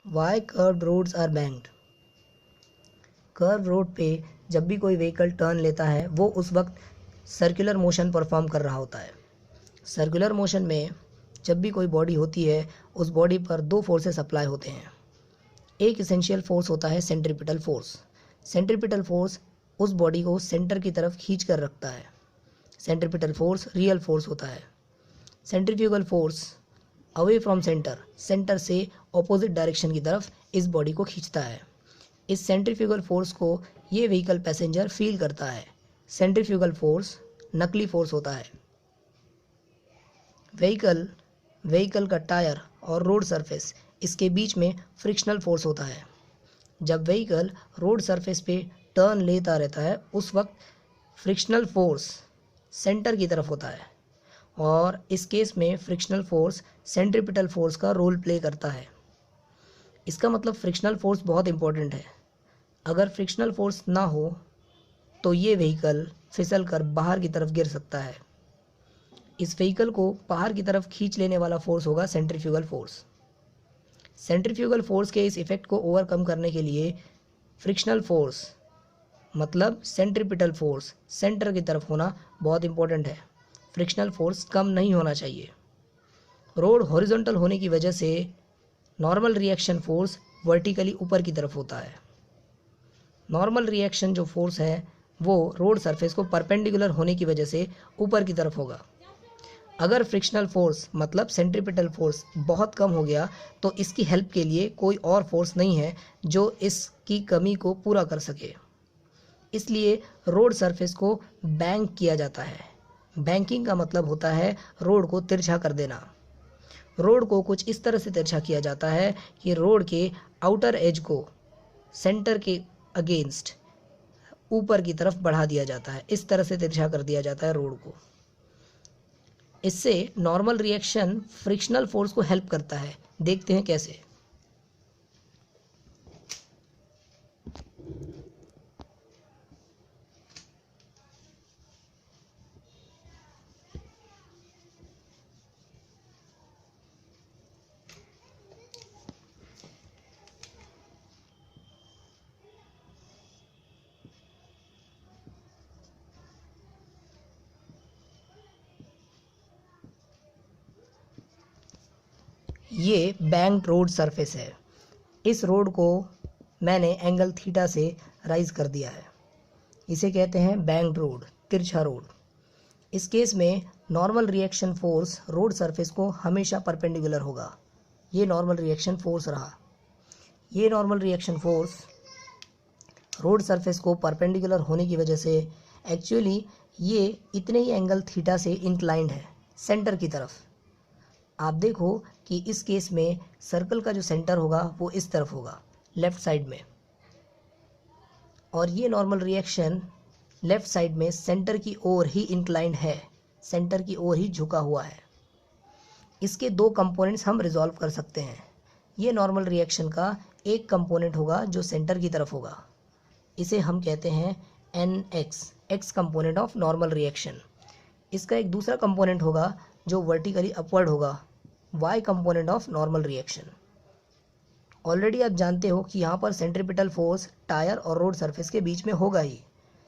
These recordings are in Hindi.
Y curved roads are banked. Curve road पे जब भी कोई व्हीकल टर्न लेता है वो उस वक्त सर्कुलर मोशन परफॉर्म कर रहा होता है। सर्कुलर मोशन में जब भी कोई बॉडी होती है उस बॉडी पर दो फोर्सेस अप्लाई होते हैं। एक इसेंशियल फोर्स होता है सेंट्रीपिटल फोर्स। सेंट्रीपिटल फोर्स उस बॉडी को सेंटर की तरफ खींच कर रखता है। सेंट्रीपिटल फोर्स रियल फोर्स होता है। Centrifugal force away from centre, centre से ऑपोजिट डायरेक्शन की तरफ इस बॉडी को खींचता है। इस सेंट्रीफ्यूगल फोर्स को ये व्हीकल पैसेंजर फील करता है। सेंट्रीफ्यूगल फोर्स नकली फोर्स होता है। व्हीकल का टायर और रोड सरफेस इसके बीच में फ्रिक्शनल फोर्स होता है। जब व्हीकल रोड सरफेस पे टर्न लेता रहता है उस वक्त फ्रिक्शनल फोर्स सेंटर की तरफ होता है और इस केस में फ्रिक्शनल फोर्स सेंट्रीपिटल फोर्स का रोल प्ले करता है। इसका मतलब फ्रिक्शनल फोर्स बहुत इंपॉर्टेंट है। अगर फ्रिक्शनल फोर्स ना हो तो ये व्हीकल फिसल कर बाहर की तरफ गिर सकता है। इस व्हीकल को बाहर की तरफ खींच लेने वाला फोर्स होगा सेंट्रीफ्यूगल फोर्स। सेंट्रीफ्यूगल फोर्स के इस इफेक्ट को ओवरकम करने के लिए फ्रिक्शनल फोर्स मतलब सेंट्रीपिटल फोर्स सेंटर की तरफ होना बहुत इंपॉर्टेंट है। फ्रिक्शनल फोर्स कम नहीं होना चाहिए। रोड हॉरिजॉन्टल होने की वजह से नॉर्मल रिएक्शन फोर्स वर्टिकली ऊपर की तरफ होता है। नॉर्मल रिएक्शन जो फोर्स है वो रोड सरफेस को परपेंडिकुलर होने की वजह से ऊपर की तरफ होगा। अगर फ्रिक्शनल फोर्स मतलब सेंट्रीपिटल फोर्स बहुत कम हो गया तो इसकी हेल्प के लिए कोई और फोर्स नहीं है जो इसकी कमी को पूरा कर सके। इसलिए रोड सरफेस को बैंक किया जाता है। बैंकिंग का मतलब होता है रोड को तिरछा कर देना। रोड को कुछ इस तरह से तिरछा किया जाता है कि रोड के आउटर एज को सेंटर के अगेंस्ट ऊपर की तरफ बढ़ा दिया जाता है। इस तरह से तिरछा कर दिया जाता है रोड को। इससे नॉर्मल रिएक्शन फ्रिक्शनल फोर्स को हेल्प करता है। देखते हैं कैसे। ये बैंक्ड रोड सरफेस है। इस रोड को मैंने एंगल थीटा से राइज कर दिया है। इसे कहते हैं बैंक्ड रोड, तिरछा रोड। इस केस में normal reaction force road surface को हमेशा परपेंडिकुलर होगा। ये नॉर्मल रिएक्शन फोर्स रहा। ये normal reaction force road surface को परपेंडिकुलर होने की वजह से एक्चुअली ये इतने ही एंगल थीटा से इंक्लाइंड है सेंटर की तरफ। आप देखो कि इस केस में सर्कल का जो सेंटर होगा वो इस तरफ होगा, लेफ्ट साइड में, और ये नॉर्मल रिएक्शन लेफ्ट साइड में सेंटर की ओर ही इंक्लाइंड है, सेंटर की ओर ही झुका हुआ है। इसके दो कंपोनेंट्स हम रिजॉल्व कर सकते हैं। ये नॉर्मल रिएक्शन का एक कंपोनेंट होगा जो सेंटर की तरफ होगा। इसे हम कहते हैं NX, x component of normal reaction. इसका एक दूसरा कंपोनेंट होगा जो वर्टिकली अपवर्ड होगा, Y component of normal reaction. Already आप जानते हो कि यहाँ पर सेंट्रीपिटल फोर्स टायर और रोड सरफेस के बीच में होगा ही।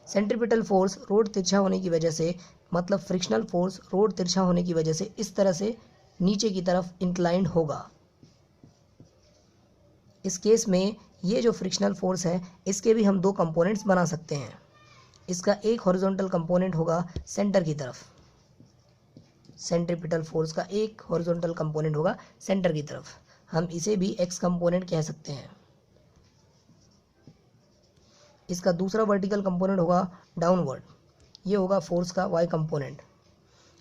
सेंट्रीपिटल फोर्स रोड तिरछा होने की वजह से मतलब फ्रिक्शनल फोर्स रोड तिरछा होने की वजह से इस तरह से नीचे की तरफ इंक्लाइंड होगा। इस केस में ये जो फ्रिक्शनल फोर्स है इसके भी हम दो कंपोनेंट्स बना सकते हैं। इसका एक हॉरिजॉन्टल कंपोनेंट होगा सेंटर की तरफ, सेंट्रीपिटल फोर्स का एक हॉरिजॉन्टल कंपोनेंट होगा सेंटर की तरफ। हम इसे भी एक्स कंपोनेंट कह सकते हैं। इसका दूसरा वर्टिकल कंपोनेंट होगा डाउनवर्ड, ये होगा फोर्स का वाई कंपोनेंट।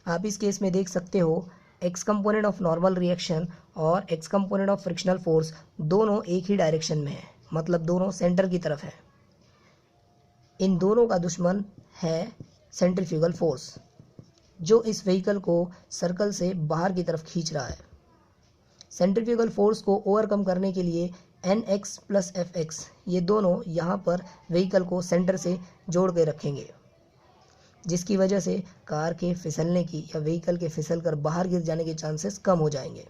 आप इस केस में देख सकते हो x component of normal reaction और x component of frictional force दोनों एक ही डायरेक्शन में है, मतलब दोनों सेंटर की तरफ है। इन दोनों का दुश्मन है सेंट्रीफ्यूगल फोर्स जो इस व्हीकल को सर्कल से बाहर की तरफ खींच रहा है। सेंट्रीफ्यूगल फोर्स को ओवरकम करने के लिए NX प्लस FX ये दोनों यहाँ पर व्हीकल को सेंटर से जोड़ के रखेंगे, जिसकी वजह से कार के फिसलने की या व्हीकल के फिसल कर बाहर गिर जाने के चांसेस कम हो जाएंगे।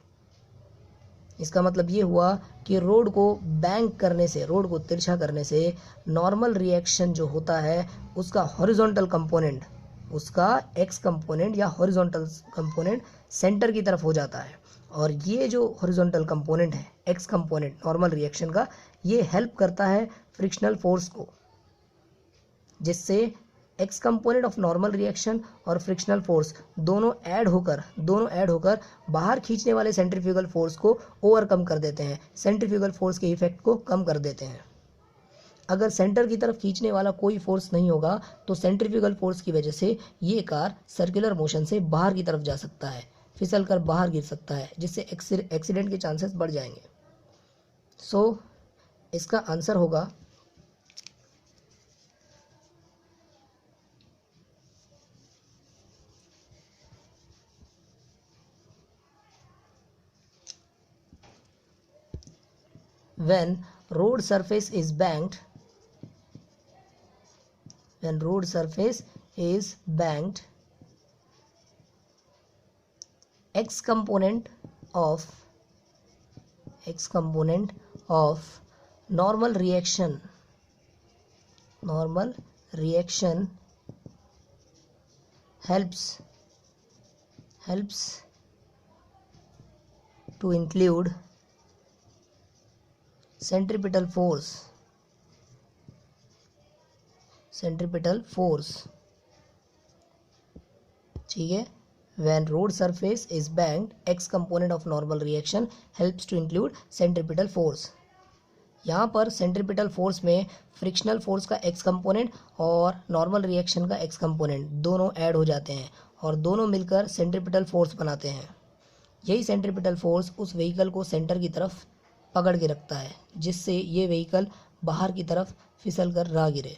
इसका मतलब ये हुआ कि रोड को बैंक करने से, रोड को तिरछा करने से नॉर्मल रिएक्शन जो होता है उसका हॉरिजॉन्टल कंपोनेंट, उसका एक्स कंपोनेंट या हॉरिजॉन्टल कंपोनेंट सेंटर की तरफ हो जाता है। और ये जो हॉरिजॉन्टल कंपोनेंट है, एक्स कंपोनेंट नॉर्मल रिएक्शन का, ये हेल्प करता है फ्रिक्शनल फोर्स को, जिससे x component of normal reaction और फ्रिक्शनल फोर्स दोनों ऐड होकर बाहर खींचने वाले सेंट्रीफ्यूगल फोर्स को ओवरकम कर देते हैं, सेंट्रीफ्यूगल फोर्स के इफेक्ट को कम कर देते हैं। अगर सेंटर की तरफ खींचने वाला कोई फोर्स नहीं होगा तो सेंट्रीफ्यूगल फोर्स की वजह से ये कार सर्कुलर मोशन से बाहर की तरफ जा सकता है, फिसल कर बाहर गिर सकता है, जिससे एक्सीडेंट के चांसेस बढ़ जाएंगे। सो इसका आंसर होगा when road surface is banked, x component of normal reaction helps to include centripetal force, ठीक है। when road surface is banked, x component of normal reaction helps to include centripetal force। यहाँ पर सेंट्रीपिटल फोर्स में फ्रिक्शनल फोर्स का एक्स कंपोनेंट और नॉर्मल रिएक्शन का एक्स कंपोनेंट दोनों ऐड हो जाते हैं और दोनों मिलकर सेंट्रीपिटल फोर्स बनाते हैं। यही सेंट्रीपिटल फोर्स उस व्हीकल को सेंटर की तरफ पकड़ के रखता है, जिससे ये व्हीकल बाहर की तरफ फिसल कर रह गिरे।